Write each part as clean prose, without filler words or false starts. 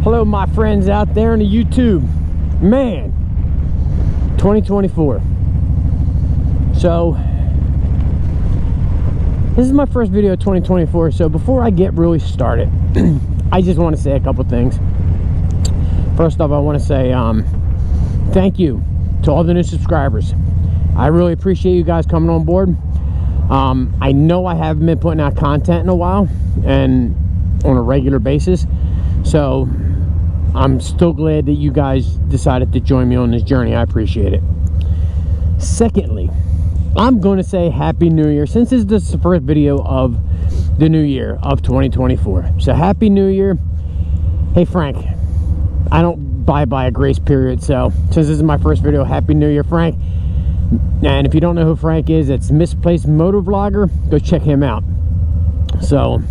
Hello my friends out there on the YouTube. Man, 2024. So this is my first video of 2024. So before I get really started, I just want to say a couple things. First off, I want to say thank you to all the new subscribers. I really appreciate you guys coming on board. I know I haven't been putting out content in a while and on a regular basis, so I'm still glad that you guys decided to join me on this journey. I appreciate it. Secondly, I'm going to say Happy New Year, since this is the first video of the new year of 2024. So Happy New Year. Hey Frank, I don't buy by a grace period, so since this is my first video, Happy New Year, Frank. And if you don't know who Frank is, it's Misplaced Motor Vlogger. Go check him out. So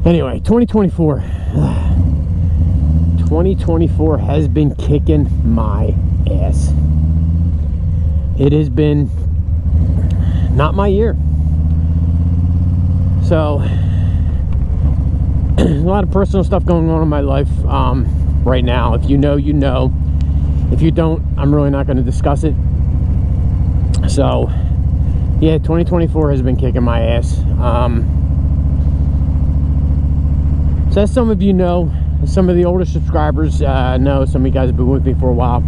anyway, 2024 has been kicking my ass. It has been not my year. So a lot of personal stuff going on in my life right now. If you know, you know. If you don't, I'm really not going to discuss it. So yeah, 2024 has been kicking my ass. So as some of you know, some of the older subscribers know, some of you guys have been with me for a while,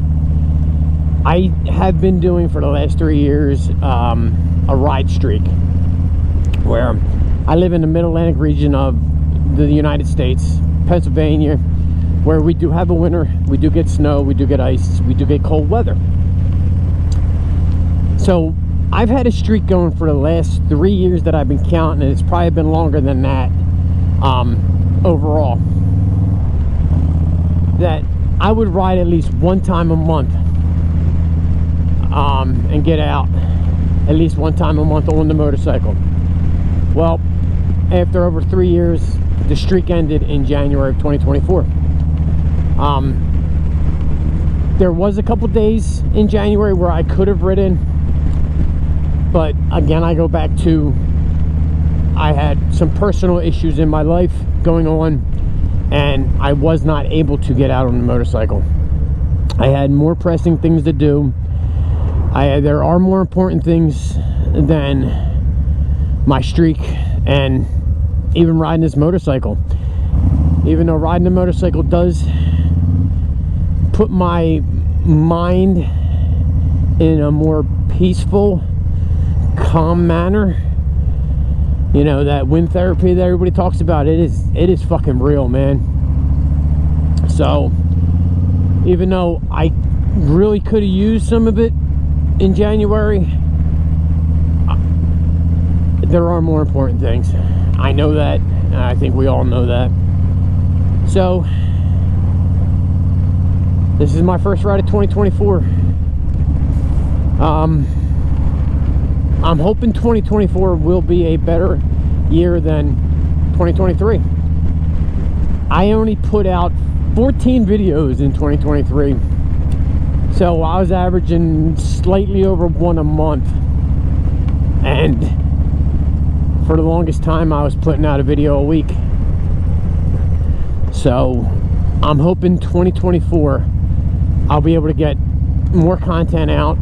I have been doing for the last 3 years a ride streak where I live in the mid-Atlantic region of the United States, Pennsylvania, where we do have a winter, we do get snow, we do get ice, we do get cold weather. So I've had a streak going for the last 3 years that I've been counting, and it's probably been longer than that overall, that I would ride at least one time a month and get out at least one time a month on the motorcycle. Well, after over 3 years, the streak ended in January of 2024. There was a couple days in January where I could have ridden, but again, I go back to I had some personal issues in my life going on, and I was not able to get out on the motorcycle. I had more pressing things to do. There are more important things than my streak and even riding this motorcycle. Even though riding a motorcycle does put my mind in a more peaceful, calm manner, you know, that wind therapy that everybody talks about, it is fucking real, man. So even though I really could have used some of it in January, there are more important things. I know that, and I think we all know that. So this is my first ride of 2024. I'm hoping 2024 will be a better year than 2023. I only put out 14 videos in 2023, so I was averaging slightly over one a month, and for the longest time I was putting out a video a week. So I'm hoping 2024 I'll be able to get more content out,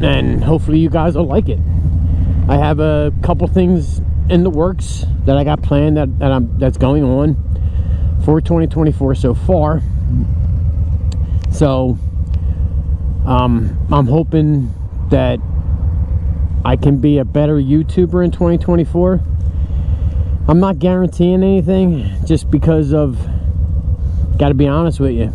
and hopefully you guys will like it. I have a couple things in the works that I got planned that's going on for 2024 so far. So I'm hoping that I can be a better YouTuber in 2024. I'm not guaranteeing anything, just because of, gotta be honest with you,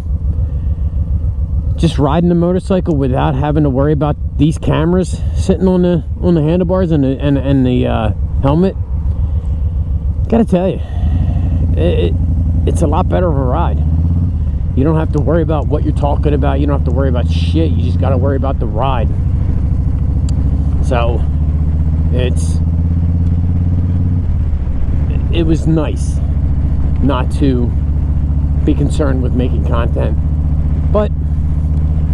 just riding the motorcycle without having to worry about these cameras sitting on the handlebars and the helmet. Gotta tell you, it's a lot better of a ride. You don't have to worry about what you're talking about. You don't have to worry about shit. You just gotta worry about the ride. So it was nice not to be concerned with making content, but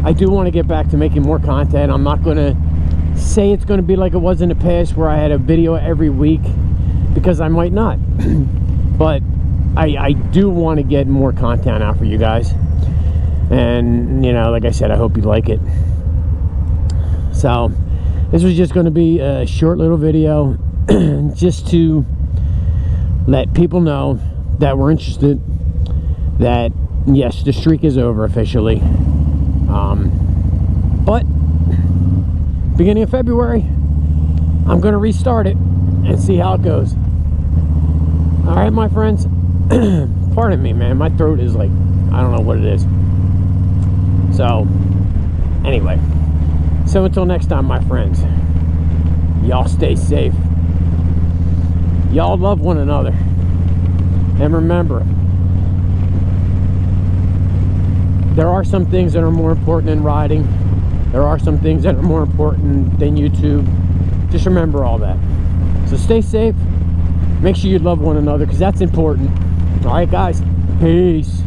I do want to get back to making more content. I'm not going to say it's going to be like it was in the past where I had a video every week, because I might not. But I do want to get more content out for you guys. And, you know, like I said, I hope you like it. So, this was just going to be a short little video just to let people know that we're interested, that, yes, the streak is over officially. But, beginning of February, I'm going to restart it and see how it goes. Alright, my friends. Pardon me, man. My throat is like, I don't know what it is. So, anyway. So until next time, my friends. Y'all stay safe. Y'all love one another. And remember, there are some things that are more important than riding. There are some things that are more important than YouTube. Just remember all that. So stay safe. Make sure you love one another, because that's important. All right, guys. Peace.